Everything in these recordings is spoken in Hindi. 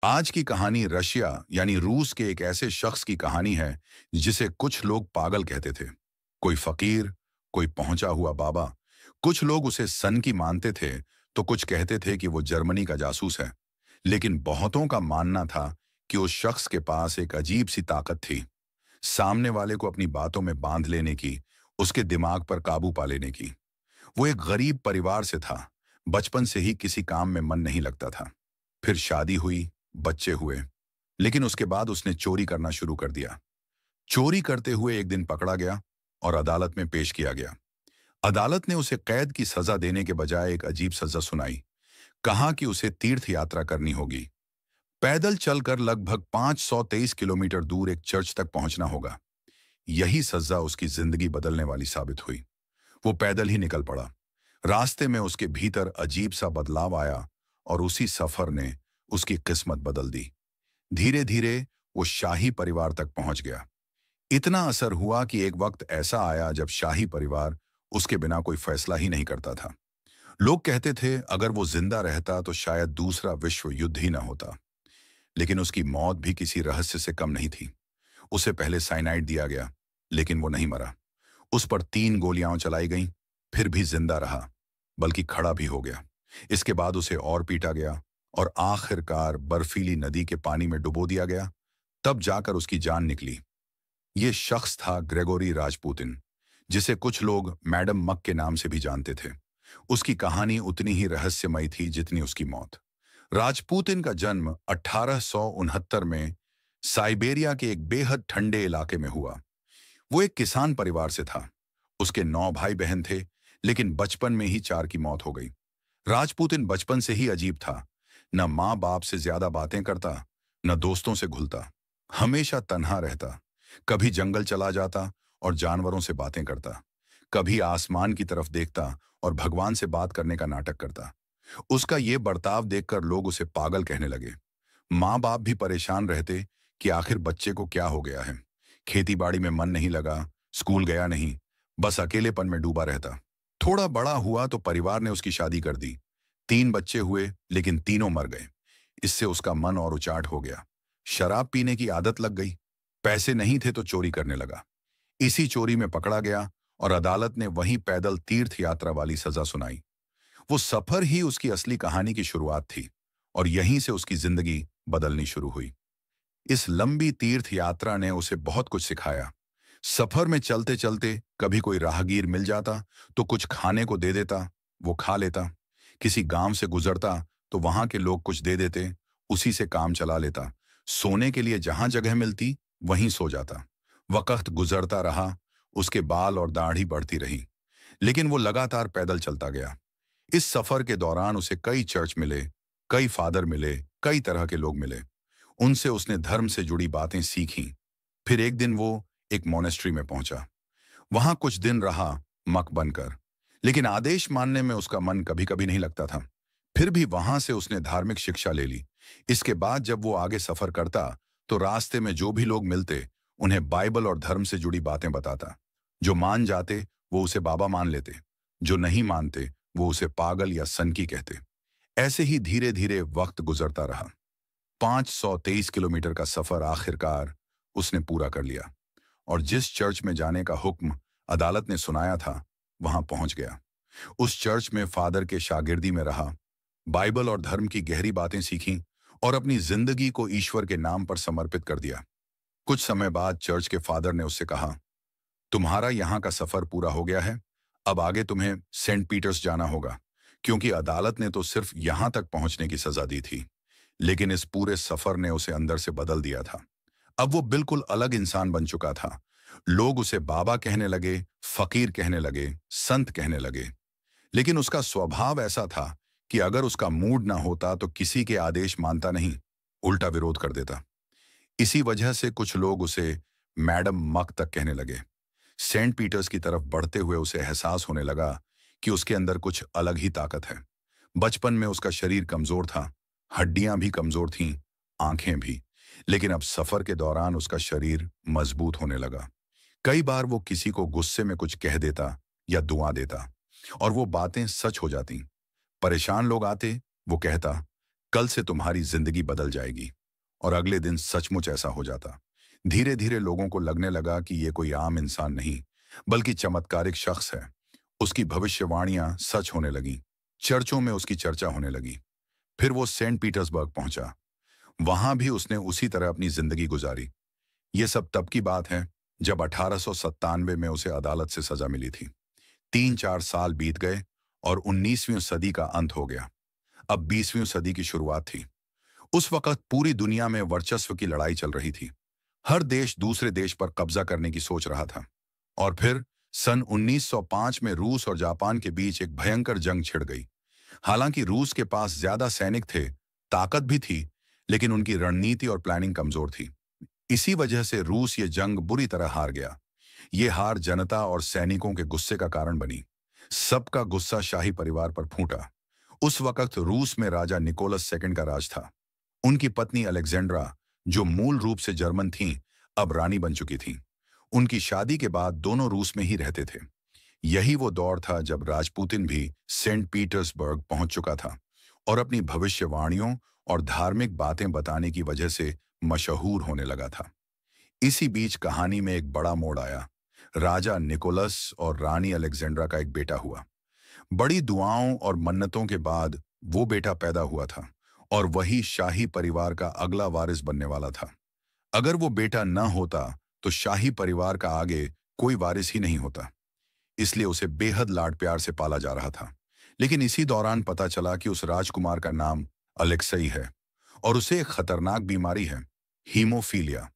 आज की कहानी रशिया यानी रूस के एक ऐसे शख्स की कहानी है जिसे कुछ लोग पागल कहते थे। कोई फकीर, कोई पहुंचा हुआ बाबा। कुछ लोग उसे सन की मानते थे तो कुछ कहते थे कि वो जर्मनी का जासूस है। लेकिन बहुतों का मानना था कि उस शख्स के पास एक अजीब सी ताकत थी, सामने वाले को अपनी बातों में बांध लेने की, उसके दिमाग पर काबू पा लेने की। वो एक गरीब परिवार से था। बचपन से ही किसी काम में मन नहीं लगता था। फिर शादी हुई, बच्चे हुए, लेकिन उसके बाद उसने चोरी करना शुरू कर दिया। चोरी करते हुए एक दिन पकड़ा गया और अदालत में पेश किया गया। अदालत ने उसे कैद की सजा देने के बजाय एक अजीब सजा सुनाई। कहा कि उसे तीर्थ यात्रा करनी होगी। पैदल चलकर लगभग 523 किलोमीटर दूर एक चर्च तक पहुंचना होगा। यही सजा उसकी जिंदगी बदलने वाली साबित हुई। वो पैदल ही निकल पड़ा। रास्ते में उसके भीतर अजीब सा बदलाव आया और उसी सफर ने उसकी किस्मत बदल दी। धीरे धीरे वो शाही परिवार तक पहुंच गया। इतना असर हुआ कि एक वक्त ऐसा आया जब शाही परिवार उसके बिना कोई फैसला ही नहीं करता था। लोग कहते थे अगर वो जिंदा रहता तो शायद दूसरा विश्व युद्ध ही ना होता। लेकिन उसकी मौत भी किसी रहस्य से कम नहीं थी। उसे पहले साइनाइड दिया गया, लेकिन वो नहीं मरा। उस पर 3 गोलियां चलाई गईं, फिर भी जिंदा रहा, बल्कि खड़ा भी हो गया। इसके बाद उसे और पीटा गया और आखिरकार बर्फीली नदी के पानी में डुबो दिया गया। तब जाकर उसकी जान निकली। ये शख्स था ग्रेगोरी राजपुतिन, जिसे कुछ लोग मैडम मक के नाम से भी जानते थे। उसकी कहानी उतनी ही रहस्यमयी थी जितनी उसकी मौत। राजपुतिन का जन्म 1869 में साइबेरिया के एक बेहद ठंडे इलाके में हुआ। वो एक किसान परिवार से था। उसके 9 भाई बहन थे, लेकिन बचपन में ही 4 की मौत हो गई। राजपुतिन बचपन से ही अजीब था। न माँ बाप से ज्यादा बातें करता, न दोस्तों से घुलता। हमेशा तन्हा रहता। कभी जंगल चला जाता और जानवरों से बातें करता। कभी आसमान की तरफ देखता और भगवान से बात करने का नाटक करता। उसका ये बर्ताव देखकर लोग उसे पागल कहने लगे। माँ बाप भी परेशान रहते कि आखिर बच्चे को क्या हो गया है। खेती बाड़ी में मन नहीं लगा, स्कूल गया नहीं, बस अकेलेपन में डूबा रहता। थोड़ा बड़ा हुआ तो परिवार ने उसकी शादी कर दी। 3 बच्चे हुए, लेकिन तीनों मर गए। इससे उसका मन और उचाट हो गया। शराब पीने की आदत लग गई। पैसे नहीं थे तो चोरी करने लगा। इसी चोरी में पकड़ा गया और अदालत ने वहीं पैदल तीर्थ यात्रा वाली सजा सुनाई। वो सफर ही उसकी असली कहानी की शुरुआत थी और यहीं से उसकी जिंदगी बदलनी शुरू हुई। इस लंबी तीर्थ यात्रा ने उसे बहुत कुछ सिखाया। सफर में चलते चलते कभी कोई राहगीर मिल जाता तो कुछ खाने को दे देता, वो खा लेता। किसी गांव से गुजरता तो वहां के लोग कुछ दे देते, उसी से काम चला लेता। सोने के लिए जहां जगह मिलती वहीं सो जाता। वक्त गुजरता रहा, उसके बाल और दाढ़ी बढ़ती रही, लेकिन वो लगातार पैदल चलता गया। इस सफर के दौरान उसे कई चर्च मिले, कई फादर मिले, कई तरह के लोग मिले। उनसे उसने धर्म से जुड़ी बातें सीखीं। फिर एक दिन वो एक मोनेस्ट्री में पहुंचा। वहां कुछ दिन रहा, मक बनकर। लेकिन आदेश मानने में उसका मन कभी कभी नहीं लगता था। फिर भी वहां से उसने धार्मिक शिक्षा ले ली। इसके बाद जब वो आगे सफर करता तो रास्ते में जो भी लोग मिलते उन्हें बाइबल और धर्म से जुड़ी बातें बताता। जो मान जाते वो उसे बाबा मान लेते, जो नहीं मानते वो उसे पागल या सनकी कहते। ऐसे ही धीरे धीरे वक्त गुजरता रहा। 523 किलोमीटर का सफर आखिरकार उसने पूरा कर लिया और जिस चर्च में जाने का हुक्म अदालत ने सुनाया था वहां पहुंच गया। उस चर्च में फादर के शागिर्दी में रहा, बाइबल और धर्म की गहरी बातें सीखीं और अपनी जिंदगी को ईश्वर के नाम पर समर्पित कर दिया। कुछ समय बाद चर्च के फादर ने उससे कहा, तुम्हारा यहाँ का सफर पूरा हो गया है। अब आगे तुम्हें सेंट पीटर्स जाना होगा, क्योंकि अदालत ने तो सिर्फ यहां तक पहुंचने की सजा दी थी, लेकिन इस पूरे सफर ने उसे अंदर से बदल दिया था। अब वो बिल्कुल अलग इंसान बन चुका था। लोग उसे बाबा कहने लगे, फकीर कहने लगे, संत कहने लगे। लेकिन उसका स्वभाव ऐसा था कि अगर उसका मूड ना होता तो किसी के आदेश मानता नहीं, उल्टा विरोध कर देता। इसी वजह से कुछ लोग उसे मैडम मक तक कहने लगे। सेंट पीटर्स की तरफ बढ़ते हुए उसे एहसास होने लगा कि उसके अंदर कुछ अलग ही ताकत है। बचपन में उसका शरीर कमजोर था, हड्डियां भी कमजोर थीं, आंखें भी। लेकिन अब सफर के दौरान उसका शरीर मजबूत होने लगा। कई बार वो किसी को गुस्से में कुछ कह देता या दुआ देता और वो बातें सच हो जाती। परेशान लोग आते, वो कहता, कल से तुम्हारी जिंदगी बदल जाएगी। और अगले दिन सचमुच ऐसा हो जाता। धीरे धीरे लोगों को लगने लगा कि ये कोई आम इंसान नहीं, बल्कि चमत्कारिक शख्स है। उसकी भविष्यवाणियां सच होने लगीं। चर्चों में उसकी चर्चा होने लगी। फिर वो सेंट पीटर्सबर्ग पहुंचा। वहां भी उसने उसी तरह अपनी जिंदगी गुजारी। ये सब तब की बात है जब 1897 में उसे अदालत से सजा मिली थी। 3-4 साल बीत गए और 19वीं सदी का अंत हो गया। अब 20वीं सदी की शुरुआत थी। उस वक्त पूरी दुनिया में वर्चस्व की लड़ाई चल रही थी। हर देश दूसरे देश पर कब्जा करने की सोच रहा था। और फिर सन 1905 में रूस और जापान के बीच एक भयंकर जंग छिड़ गई। हालांकि रूस के पास ज्यादा सैनिक थे, ताकत भी थी, लेकिन उनकी रणनीति और प्लानिंग कमजोर थी। इसी वजह से रूस ये जंग बुरी तरह हार गया। ये हार जनता और सैनिकों के गुस्से का कारण बनी। सबका गुस्सा शाही परिवार पर फूटा। उस वक्त रूस में राजा निकोलस सेकंड का राज था। उनकी पत्नी अलेक्जेंड्रा, जो मूल रूप से जर्मन थीं, अब रानी बन चुकी थीं। उनकी शादी के बाद दोनों रूस में ही रहते थे। यही वो दौर था जब राजपुतिन भी सेंट पीटर्सबर्ग पहुंच चुका था और अपनी भविष्यवाणियों और धार्मिक बातें बताने की वजह से मशहूर होने लगा था। इसी बीच कहानी में एक बड़ा मोड़ आया। राजा निकोलस और रानी अलेक्जेंड्रा का एक बेटा हुआ। बड़ी दुआओं और मन्नतों के बाद वो बेटा पैदा हुआ था और वही शाही परिवार का अगला वारिस बनने वाला था। अगर वो बेटा न होता तो शाही परिवार का आगे कोई वारिस ही नहीं होता। इसलिए उसे बेहद लाड प्यार से पाला जा रहा था। लेकिन इसी दौरान पता चला कि उस राजकुमार का नाम अलेक्सई है और उसे एक खतरनाक बीमारी है, हीमोफीलिया।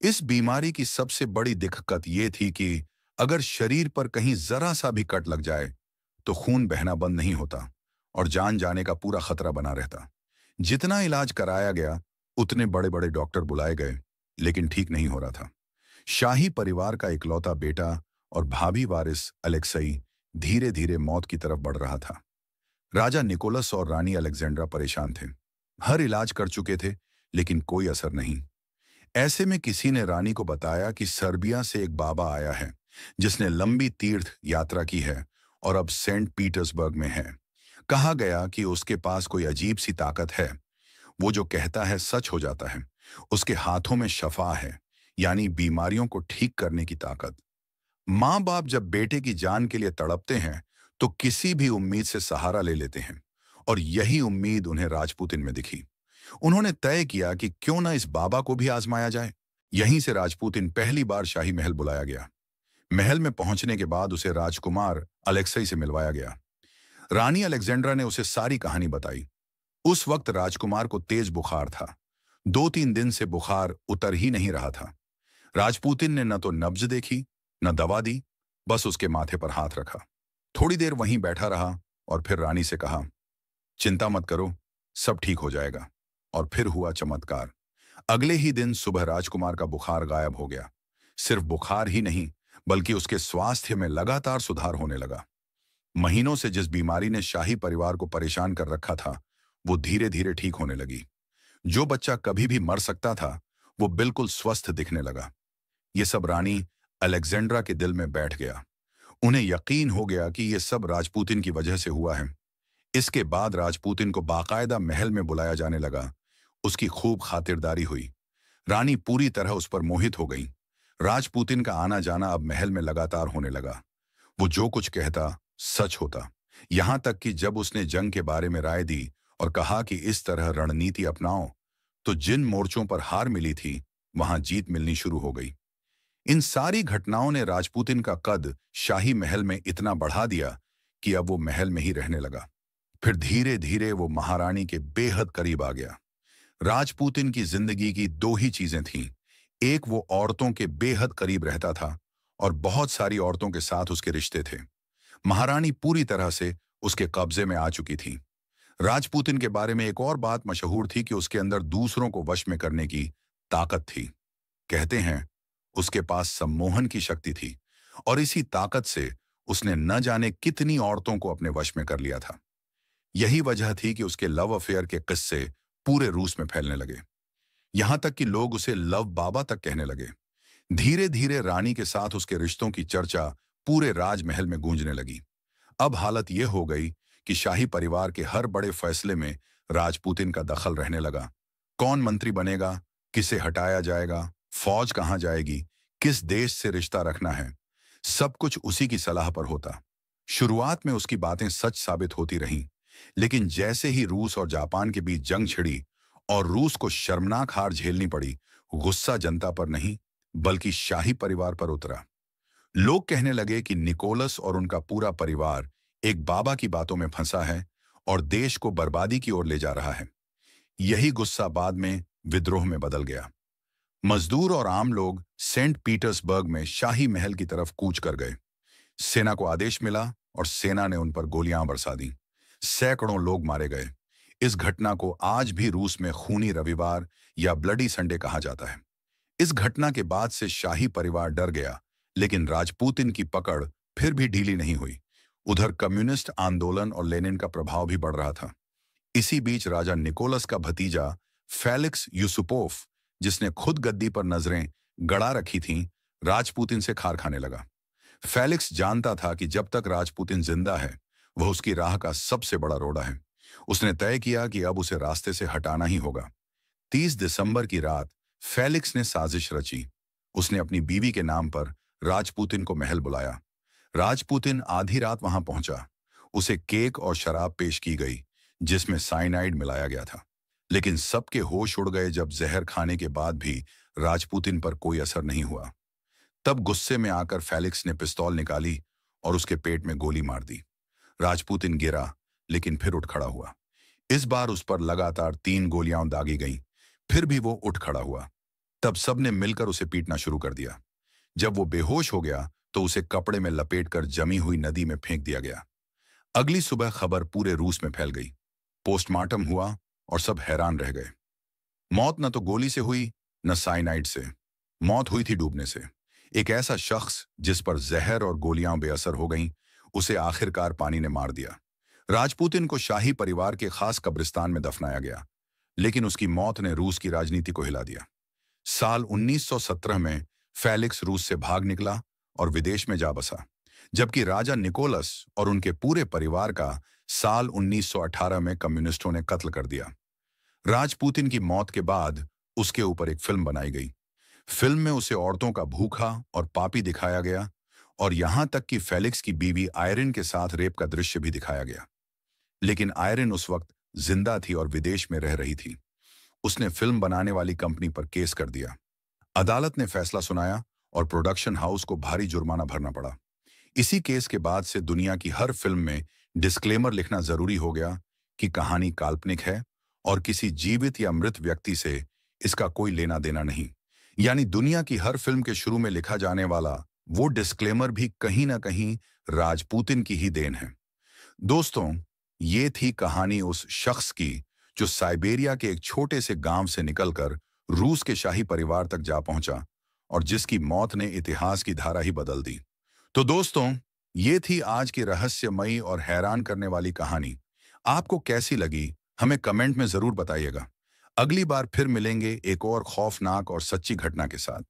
इस बीमारी की सबसे बड़ी दिक्कत ये थी कि अगर शरीर पर कहीं जरा सा भी कट लग जाए तो खून बहना बंद नहीं होता और जान जाने का पूरा खतरा बना रहता। जितना इलाज कराया गया, उतने बड़े बड़े डॉक्टर बुलाए गए, लेकिन ठीक नहीं हो रहा था। शाही परिवार का इकलौता बेटा और भावी वारिस अलेक्सई धीरे धीरे मौत की तरफ बढ़ रहा था। राजा निकोलस और रानी अलेक्जेंड्रा परेशान थे। हर इलाज कर चुके थे, लेकिन कोई असर नहीं। ऐसे में किसी ने रानी को बताया कि सर्बिया से एक बाबा आया है जिसने लंबी तीर्थ यात्रा की है और अब सेंट पीटर्सबर्ग में है। कहा गया कि उसके पास कोई अजीब सी ताकत है। वो जो कहता है सच हो जाता है। उसके हाथों में शफा है, यानी बीमारियों को ठीक करने की ताकत। माँ बाप जब बेटे की जान के लिए तड़पते हैं तो किसी भी उम्मीद से सहारा ले लेते हैं, और यही उम्मीद उन्हें राजपुतिन में दिखी। उन्होंने तय किया कि क्यों ना इस बाबा को भी आजमाया जाए। यहीं से राजपुतिन पहली बार शाही महल बुलाया गया। महल में पहुंचने के बाद उसे राजकुमार अलेक्सई से मिलवाया गया। रानी अलेक्जेंड्रा ने उसे सारी कहानी बताई। उस वक्त राजकुमार को तेज बुखार था। 2-3 दिन से बुखार उतर ही नहीं रहा था। राजपुतिन ने न तो नब्ज देखी, न दवा दी, बस उसके माथे पर हाथ रखा। थोड़ी देर वहीं बैठा रहा और फिर रानी से कहा, चिंता मत करो, सब ठीक हो जाएगा। और फिर हुआ चमत्कार। अगले ही दिन सुबह राजकुमार का बुखार गायब हो गया। सिर्फ बुखार ही नहीं, बल्कि उसके स्वास्थ्य में लगातार सुधार होने लगा। महीनों से जिस बीमारी ने शाही परिवार को परेशान कर रखा था, वो धीरे धीरे ठीक होने लगी। जो बच्चा कभी भी मर सकता था, वो बिल्कुल स्वस्थ दिखने लगा। ये सब रानी अलेक्जेंड्रा के दिल में बैठ गया। उन्हें यकीन हो गया कि ये सब राजपुतिन की वजह से हुआ है। इसके बाद राजपुतिन को बाकायदा महल में बुलाया जाने लगा। उसकी खूब खातिरदारी हुई। रानी पूरी तरह उस पर मोहित हो गई। राजपुतिन का आना जाना अब महल में लगातार होने लगा। वो जो कुछ कहता सच होता। यहां तक कि जब उसने जंग के बारे में राय दी और कहा कि इस तरह रणनीति अपनाओ, तो जिन मोर्चों पर हार मिली थी, वहां जीत मिलनी शुरू हो गई। इन सारी घटनाओं ने राजपुतिन का कद शाही महल में इतना बढ़ा दिया कि अब वो महल में ही रहने लगा। फिर धीरे धीरे वो महारानी के बेहद करीब आ गया। राजपुतिन की जिंदगी की दो ही चीजें थीं। एक, वो औरतों के बेहद करीब रहता था और बहुत सारी औरतों के साथ उसके रिश्ते थे। महारानी पूरी तरह से उसके कब्जे में आ चुकी थी। राजपुतिन के बारे में एक और बात मशहूर थी कि उसके अंदर दूसरों को वश में करने की ताकत थी। कहते हैं उसके पास सम्मोहन की शक्ति थी और इसी ताकत से उसने न जाने कितनी औरतों को अपने वश में कर लिया था। यही वजह थी कि उसके लव अफेयर के किस्से पूरे रूस में फैलने लगे। यहां तक कि लोग उसे लव बाबा तक कहने लगे। धीरे धीरे रानी के साथ उसके रिश्तों की चर्चा पूरे राजमहल में गूंजने लगी। अब हालत यह हो गई कि शाही परिवार के हर बड़े फैसले में राजपुतिन का दखल रहने लगा। कौन मंत्री बनेगा, किसे हटाया जाएगा, फौज कहां जाएगी, किस देश से रिश्ता रखना है, सब कुछ उसी की सलाह पर होता। शुरुआत में उसकी बातें सच साबित होती रहीं, लेकिन जैसे ही रूस और जापान के बीच जंग छिड़ी और रूस को शर्मनाक हार झेलनी पड़ी, गुस्सा जनता पर नहीं बल्कि शाही परिवार पर उतरा। लोग कहने लगे कि निकोलस और उनका पूरा परिवार एक बाबा की बातों में फंसा है और देश को बर्बादी की ओर ले जा रहा है। यही गुस्सा बाद में विद्रोह में बदल गया। मजदूर और आम लोग सेंट पीटर्सबर्ग में शाही महल की तरफ कूच कर गए। सेना को आदेश मिला और सेना ने उन पर गोलियां बरसा दी। सैकड़ों लोग मारे गए। इस घटना को आज भी रूस में खूनी रविवार या ब्लडी संडे कहा जाता है। इस घटना के बाद से शाही परिवार डर गया, लेकिन राजपुतिन की पकड़ फिर भी ढीली नहीं हुई। उधर कम्युनिस्ट आंदोलन और लेनिन का प्रभाव भी बढ़ रहा था। इसी बीच राजा निकोलस का भतीजा फेलिक्स यूसुपोव, जिसने खुद गद्दी पर नजरें गड़ा रखी थीं, राजपुतिन से खार खाने लगा। फेलिक्स जानता था कि जब तक राजपुतिन जिंदा है, वह उसकी राह का सबसे बड़ा रोड़ा है। उसने तय किया कि अब उसे रास्ते से हटाना ही होगा। 30 दिसंबर की रात फेलिक्स ने साजिश रची। उसने अपनी बीवी के नाम पर राजपुतिन को महल बुलाया। राजपुतिन आधी रात वहां पहुंचा। उसे केक और शराब पेश की गई, जिसमें साइनाइड मिलाया गया था। लेकिन सबके होश उड़ गए जब जहर खाने के बाद भी राजपुतिन पर कोई असर नहीं हुआ। तब गुस्से में आकर फेलिक्स ने पिस्तौल निकाली और उसके पेट में गोली मार दी। राजपुतिन गिरा, लेकिन फिर उठ खड़ा हुआ। इस बार उस पर लगातार 3 गोलियां दागी गईं। फिर भी वो उठ खड़ा हुआ। तब सबने मिलकर उसे पीटना शुरू कर दिया। जब वो बेहोश हो गया तो उसे कपड़े में लपेटकर जमी हुई नदी में फेंक दिया गया। अगली सुबह खबर पूरे रूस में फैल गई। पोस्टमार्टम हुआ और सब हैरान रह गए। मौत न तो गोली से हुई, न साइनाइड से। मौत हुई थी डूबने से। एक ऐसा शख्स जिस पर जहर और गोलियां बेअसर हो गईं, उसे आखिरकार पानी ने मार दिया। राजपुतिन को शाही परिवार के खास कब्रिस्तान में दफनाया गया, लेकिन उसकी मौत ने रूस की राजनीति को हिला दिया। साल 1917 में फेलिक्स रूस से भाग निकला और विदेश में जा बसा, जबकि राजा निकोलस और उनके पूरे परिवार का साल 1918 में कम्युनिस्टों ने कत्ल कर दिया। राजपुतिन की मौत के बाद उसके ऊपर एक फिल्म बनाई गई। फिल्म में उसे औरतों का भूखा और पापी दिखाया गया और यहां तक कि फेलिक्स की बीवी आयरिन के साथ रेप का दृश्य भी दिखाया गया। लेकिन आयरिन उस वक्त जिंदा थी और विदेश में रह रही थी। उसने फिल्म बनाने वाली कंपनी पर केस कर दिया। अदालत ने फैसला सुनाया और प्रोडक्शन हाउस को भारी जुर्माना भरना पड़ा। इसी केस के बाद से दुनिया की हर फिल्म में डिस्क्लेमर लिखना जरूरी हो गया कि कहानी काल्पनिक है और किसी जीवित या मृत व्यक्ति से इसका कोई लेना देना नहीं। यानी दुनिया की हर फिल्म के शुरू में लिखा जाने वाला वो डिस्क्लेमर भी कहीं ना कहीं राजपुतिन की ही देन है। दोस्तों, ये थी कहानी उस शख्स की जो साइबेरिया के एक छोटे से गांव से निकलकर रूस के शाही परिवार तक जा पहुंचा और जिसकी मौत ने इतिहास की धारा ही बदल दी। तो दोस्तों, ये थी आज की रहस्यमयी और हैरान करने वाली कहानी। आपको कैसी लगी हमें कमेंट में जरूर बताइएगा। अगली बार फिर मिलेंगे एक और खौफनाक और सच्ची घटना के साथ।